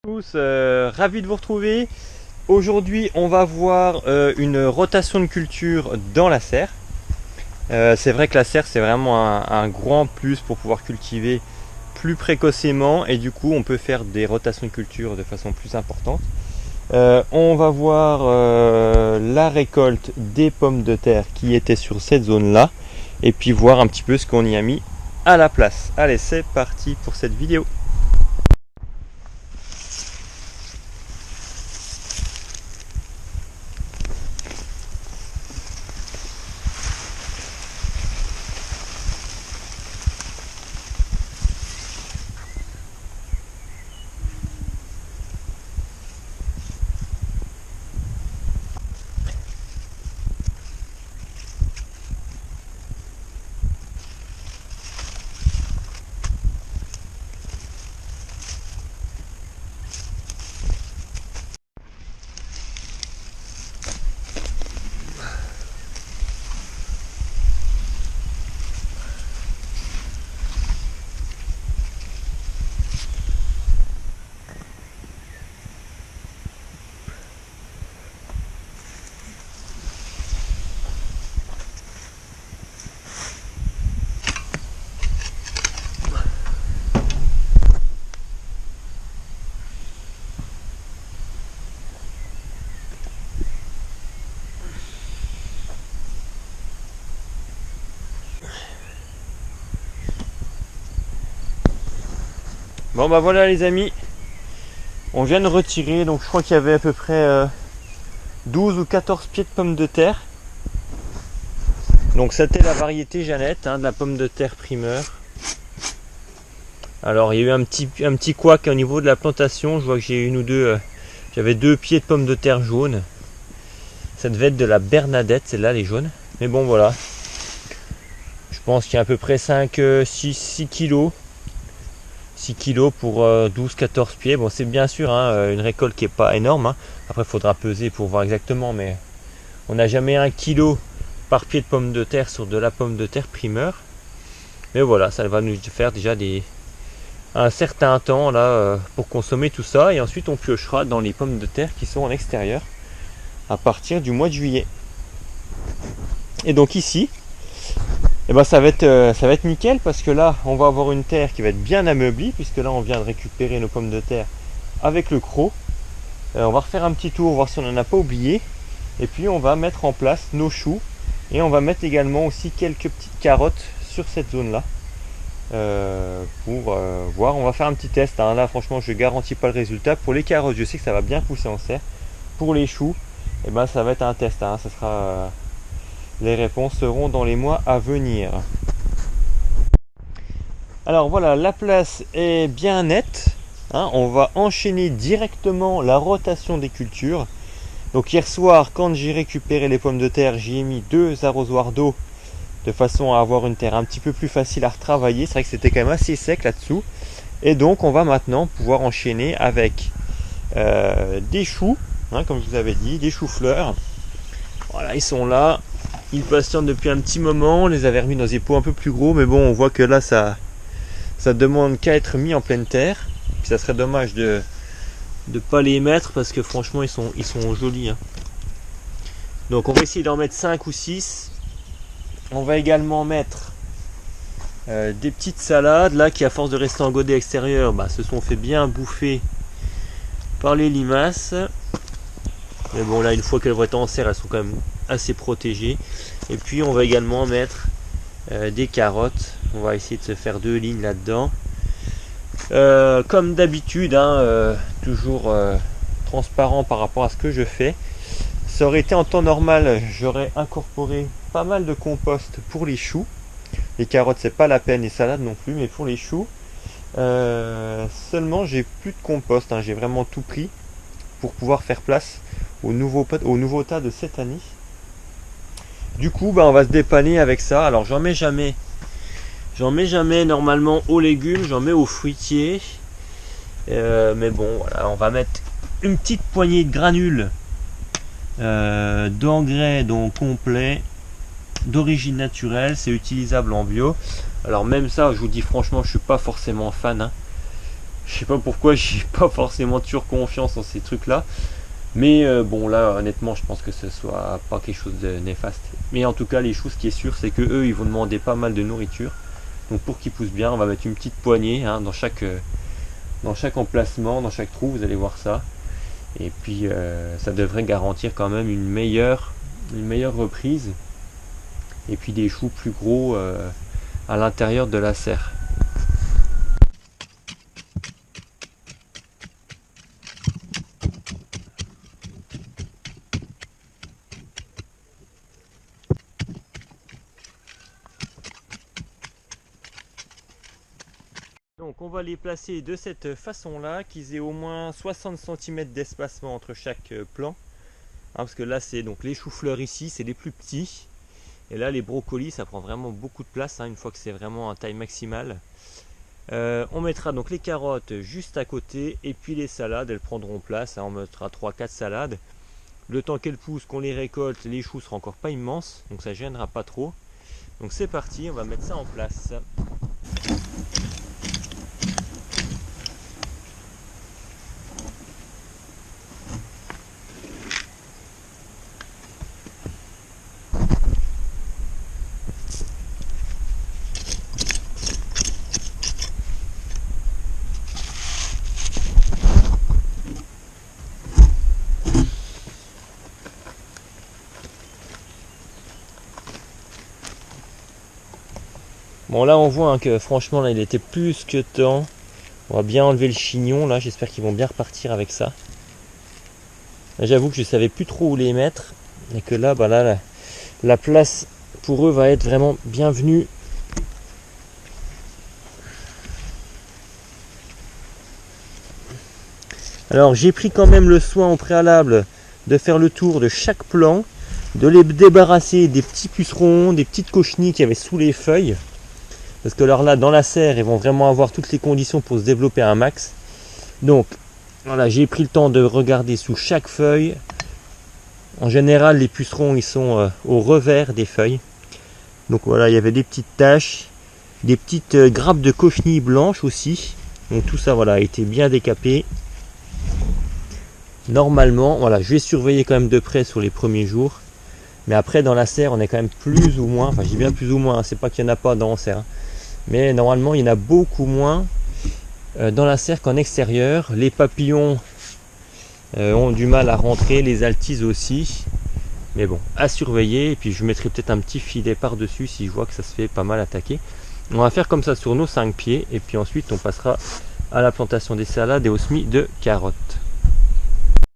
Tous, ravi de vous retrouver. Aujourd'hui, on va voir une rotation de culture dans la serre. C'est vrai que la serre, c'est vraiment un grand plus pour pouvoir cultiver plus précocement et du coup, on peut faire des rotations de culture de façon plus importante. On va voir la récolte des pommes de terre qui étaient sur cette zone-là et puis voir un petit peu ce qu'on y a mis à la place. Allez, c'est parti pour cette vidéo. Bon bah voilà les amis, on vient de retirer, donc je crois qu'il y avait à peu près 12 ou 14 pieds de pommes de terre. Donc c'était la variété Jeannette, de la pomme de terre primeur. Alors il y a eu un petit couac au niveau de la plantation, je vois que j'ai une ou deux, j'avais 2 pieds de pommes de terre jaunes. Ça devait être de la Bernadette, celle-là les jaunes. Mais bon voilà, je pense qu'il y a à peu près 6 kilos. 6 kilos pour 12-14 pieds. Bon, c'est bien sûr une récolte qui n'est pas énorme. Après, il faudra peser pour voir exactement, mais on n'a jamais 1 kilo par pied de pomme de terre sur de la pomme de terre primeur. Mais voilà, ça va nous faire déjà un certain temps là pour consommer tout ça. Et ensuite, on piochera dans les pommes de terre qui sont en extérieur à partir du mois de juillet. Et donc ici, et ben ça va être nickel parce que là on va avoir une terre qui va être bien ameublie puisque là on vient de récupérer nos pommes de terre avec le croc. On va refaire un petit tour voir si on n'en a pas oublié et puis on va mettre en place nos choux et on va mettre également aussi quelques petites carottes sur cette zone là pour voir. On va faire un petit test là, franchement je garantis pas le résultat. Pour les carottes je sais que ça va bien pousser en serre. Pour les choux et ben ça va être un test, ça sera les réponses seront dans les mois à venir. Alors voilà, la place est bien nette. On va enchaîner directement la rotation des cultures. Donc hier soir, quand j'ai récupéré les pommes de terre, j'y ai mis 2 arrosoirs d'eau de façon à avoir une terre un petit peu plus facile à retravailler. C'est vrai que c'était quand même assez sec là-dessous. Et donc on va maintenant pouvoir enchaîner avec des choux, comme je vous avais dit, des choux-fleurs. Voilà, ils sont là. Ils patientent depuis un petit moment, on les avait remis dans des pots un peu plus gros, mais bon, on voit que là, ça demande qu'à être mis en pleine terre. Puis ça serait dommage de ne pas les mettre parce que franchement, ils sont jolis. Donc on va essayer d'en mettre 5 ou 6. On va également mettre des petites salades, là, qui à force de rester en godet extérieur, se sont fait bien bouffer par les limaces. Mais bon, là, une fois qu'elles vont être en serre, elles sont quand même assez protégées. Et puis on va également mettre des carottes. On va essayer de se faire 2 lignes là-dedans. Comme d'habitude, toujours transparent par rapport à ce que je fais. Ça aurait été en temps normal, j'aurais incorporé pas mal de compost pour les choux. Les carottes, c'est pas la peine, les salades non plus, mais pour les choux, seulement j'ai plus de compost. J'ai vraiment tout pris pour pouvoir faire place au nouveau tas de cette année. Du coup, on va se dépanner avec ça. Alors, j'en mets jamais normalement aux légumes, j'en mets aux fruitiers. Mais bon, voilà, on va mettre une petite poignée de granules d'engrais donc complet d'origine naturelle. C'est utilisable en bio. Alors même ça, je vous dis franchement, je suis pas forcément fan. Je sais pas pourquoi, j'ai pas forcément toujours confiance en ces trucs-là. Mais bon, là, honnêtement, je pense que ce soit pas quelque chose de néfaste. Mais en tout cas, les choux, ce qui est sûr, c'est que eux, ils vont demander pas mal de nourriture. Donc pour qu'ils poussent bien, on va mettre une petite poignée hein, dans chaque emplacement, dans chaque trou, vous allez voir ça. Et puis ça devrait garantir quand même une meilleure reprise. Et puis des choux plus gros à l'intérieur de la serre. Donc on va les placer de cette façon là, qu'ils aient au moins 60 cm d'espacement entre chaque plan. Hein, parce que là c'est donc les choux-fleurs ici, c'est les plus petits. Et là les brocolis ça prend vraiment beaucoup de place hein, une fois que c'est vraiment en taille maximale. On mettra donc les carottes juste à côté et puis les salades elles prendront place. Hein, on mettra 3-4 salades. Le temps qu'elles poussent, qu'on les récolte, les choux seront encore pas immenses. Donc ça gênera pas trop. Donc c'est parti, on va mettre ça en place. Bon là on voit hein, que franchement là il était plus que temps. On va bien enlever le chignon là, j'espère qu'ils vont bien repartir avec ça. J'avoue que je savais plus trop où les mettre. Et que là, bah là la place pour eux va être vraiment bienvenue. Alors j'ai pris quand même le soin au préalable de faire le tour de chaque plan, de les débarrasser des petits pucerons, des petites cochenilles qu'il y avait sous les feuilles. Parce que alors là, dans la serre, ils vont vraiment avoir toutes les conditions pour se développer un max. Donc, voilà, j'ai pris le temps de regarder sous chaque feuille. En général, les pucerons, ils sont au revers des feuilles. Donc voilà, il y avait des petites taches, des petites grappes de cochenilles blanches aussi. Donc tout ça, voilà, a été bien décapé. Normalement, voilà, je vais surveiller quand même de près sur les premiers jours. Mais après, dans la serre, on est quand même plus ou moins, enfin, je dis bien plus ou moins, hein, c'est pas qu'il n'y en a pas dans la serre. Hein. Mais normalement il y en a beaucoup moins dans la serre qu'en extérieur. Les papillons ont du mal à rentrer, les altises aussi, mais bon, à surveiller. Et puis je mettrai peut-être un petit filet par dessus si je vois que ça se fait pas mal attaquer. On va faire comme ça sur nos 5 pieds et puis ensuite on passera à la plantation des salades et au semis de carottes.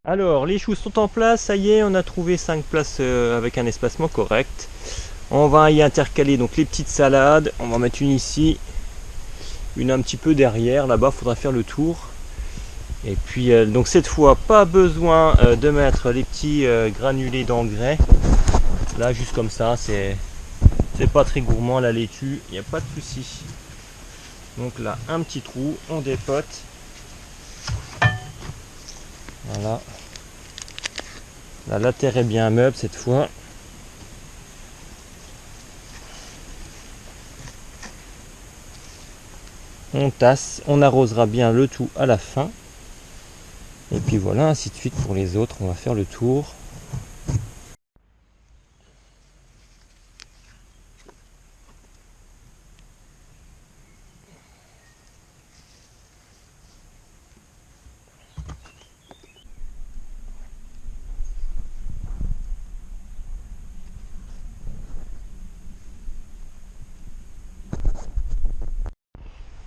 Alors les choux sont en place, ça y est, on a trouvé 5 places avec un espacement correct. On va y intercaler donc les petites salades. On va mettre une ici, une un petit peu derrière. Là-bas, il faudra faire le tour. Et puis, donc cette fois, pas besoin de mettre les petits granulés d'engrais. Là, juste comme ça, c'est pas très gourmand la laitue. Il n'y a pas de souci. Donc là, un petit trou, on dépote. Voilà. Là, la terre est bien meuble cette fois. On tasse, on arrosera bien le tout à la fin. Et puis voilà, ainsi de suite pour les autres. On va faire le tour.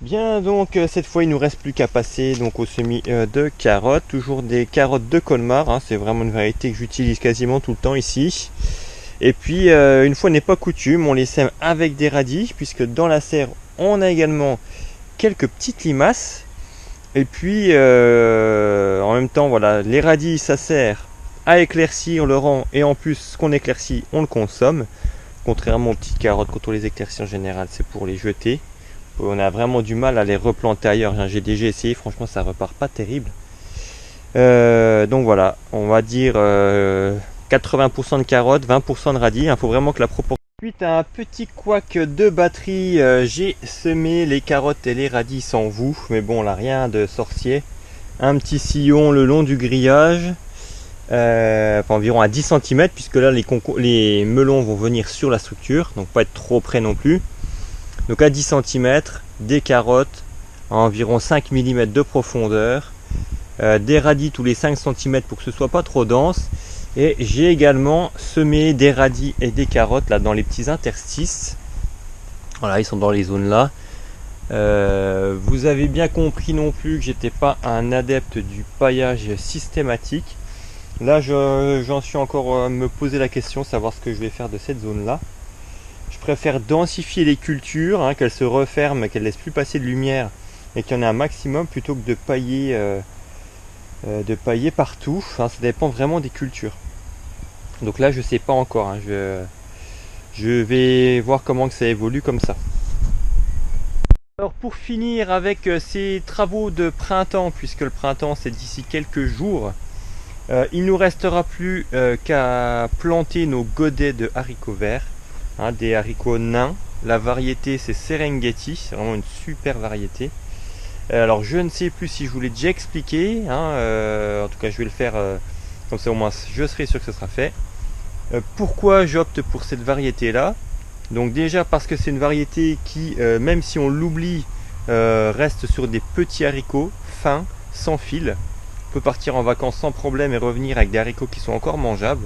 Bien, donc cette fois il nous reste plus qu'à passer donc au semis de carottes, toujours des carottes de Colmar, hein, c'est vraiment une variété que j'utilise quasiment tout le temps ici. Et puis une fois n'est pas coutume, on les sème avec des radis, puisque dans la serre on a également quelques petites limaces. Et puis en même temps voilà, les radis ça sert à éclaircir le rang, et en plus ce qu'on éclaircit on le consomme. Contrairement aux petites carottes, quand on les éclaircit en général c'est pour les jeter. On a vraiment du mal à les replanter ailleurs. J'ai déjà essayé, franchement ça repart pas terrible. Donc voilà, on va dire 80% de carottes, 20% de radis. Il faut vraiment que la proportion Suite à un petit couac de batterie, j'ai semé les carottes et les radis sans vous, mais bon là rien de sorcier. Un petit sillon le long du grillage, enfin, environ à 10 cm, puisque là les melons vont venir sur la structure, donc pas être trop près non plus. Donc à 10 cm, des carottes à environ 5 mm de profondeur, des radis tous les 5 cm pour que ce soit pas trop dense. Et j'ai également semé des radis et des carottes là dans les petits interstices. Voilà, ils sont dans les zones là. Vous avez bien compris non plus que j'étais pas un adepte du paillage systématique. Là j'en suis encore à me poser la question, savoir ce que je vais faire de cette zone là. Je préfère densifier les cultures, hein, qu'elles se referment, qu'elles laissent plus passer de lumière et qu'il y en ait un maximum plutôt que de pailler partout. Enfin, ça dépend vraiment des cultures. Donc là je sais pas encore, hein. Je vais voir comment que ça évolue comme ça. Alors pour finir avec ces travaux de printemps, puisque le printemps c'est d'ici quelques jours, il nous restera plus qu'à planter nos godets de haricots verts, hein, des haricots nains. La variété c'est Serengeti, c'est vraiment une super variété. Alors je ne sais plus si je vous l'ai déjà expliqué, hein, en tout cas je vais le faire comme ça au moins je serai sûr que ce sera fait. Pourquoi j'opte pour cette variété là? Donc déjà parce que c'est une variété qui, même si on l'oublie, reste sur des petits haricots fins, sans fil. On peut partir en vacances sans problème et revenir avec des haricots qui sont encore mangeables.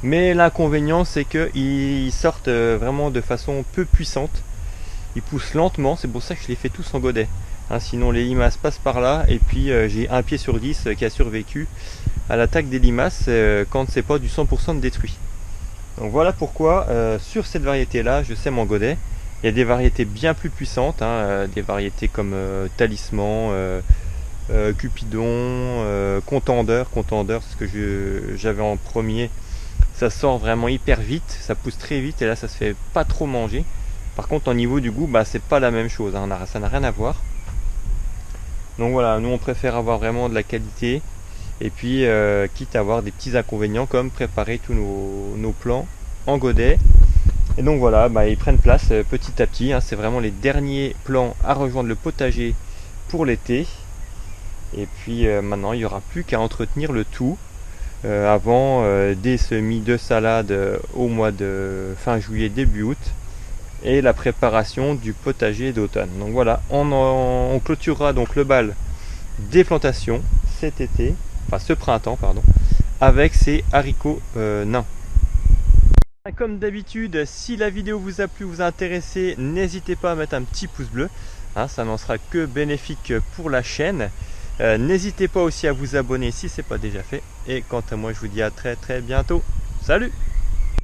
Mais l'inconvénient c'est qu'ils sortent vraiment de façon peu puissante. Ils poussent lentement, c'est pour ça que je les fais tous en godet. Hein, sinon les limaces passent par là et puis j'ai un pied sur 10 qui a survécu à l'attaque des limaces quand c'est pas du 100% de détruit. Donc voilà pourquoi sur cette variété là je sème en godet. Il y a des variétés bien plus puissantes, hein, des variétés comme Talisman, Cupidon, Contendeur, c'est ce que j'avais en premier. Ça sort vraiment hyper vite, ça pousse très vite et là ça se fait pas trop manger. Par contre au niveau du goût, bah, c'est pas la même chose, hein, ça n'a rien à voir. Donc voilà, nous on préfère avoir vraiment de la qualité et puis quitte à avoir des petits inconvénients comme préparer tous nos plants en godet. Et donc voilà, bah, ils prennent place petit à petit, hein, c'est vraiment les derniers plants à rejoindre le potager pour l'été. Et puis maintenant il n'y aura plus qu'à entretenir le tout avant des semis de salade au mois de fin juillet début août et la préparation du potager d'automne. Donc voilà, on clôturera donc le bal des plantations cet été, enfin ce printemps pardon, avec ces haricots nains. Comme d'habitude, si la vidéo vous a plu, vous a intéressé, n'hésitez pas à mettre un petit pouce bleu, hein, ça n'en sera que bénéfique pour la chaîne. N'hésitez pas aussi à vous abonner si ce n'est pas déjà fait. Et quant à moi, je vous dis à très bientôt. Salut!